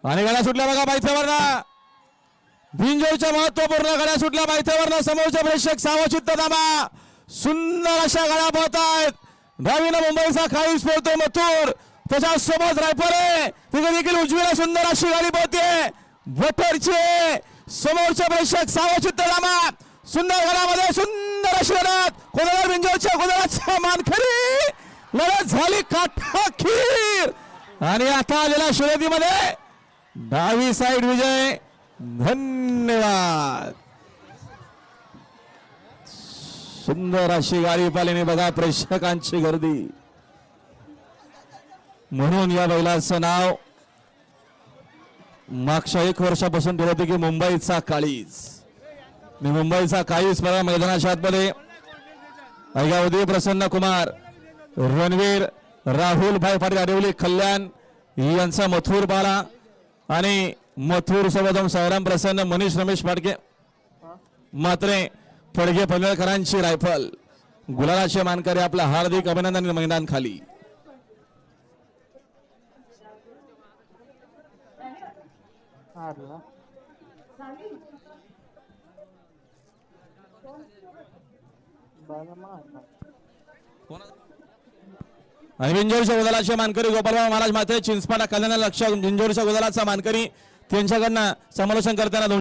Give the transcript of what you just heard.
आणि गाड्या सुटल्या बघा माहितीवरना भिंजोरच्या महत्वपूर्ण गाड्या सुटल्या माहितीवरना समोरचे प्रेक्षक सावचित्त दाबा सुंदर अशा गाड्या पळतायत नवीन मुंबईचा खाळीस पळतो मथुर त्याच्या सोबत रायफल आहे तिथे देखील उजवीला सुंदर अशी गाडी पळते वटरचे समोरचे प्रेक्षक सावचित्त दाबा सुंदर गाड्यामध्ये सुंदर अशी लढत कोणाला भिंजोरच्या कोणाला मानखरी लढत झाली काठाखीर आणि आता आलेल्या शर्यतीमध्ये डावी साइड विजय धन्यवाद सुंदर अशी गाडी पाहिल्याने बघा प्रेक्षकांची गर्दी म्हणून या बैलाचं नाव मागच्या 1 वर्षापासून ठेवलं होते की मुंबईचा काळीज मुंबईचा काळीज बघा मैदानाच्या आतमध्ये उदय प्रसन्न कुमार रणवीर राहुल भाई पाटील आरेवली कल्याण यांचा मथुर बाला आणि मथुर सोबत सायराम प्रसन्न मनीष रमेश फाडके मात्रे फडके पनवेलकरांची रायफल गुलालाचे मानकरी आपला हार्दिक अभिनंदन मैदान खाली आणि बिंजोरच्या गुलालाचे मानकरी गोपालराव महाराज माते चिंचपाडा कल्याण लक्ष बिंजोरच्या गुलालाचा मानकरी त्यांच्याकडनं समालोचन करताना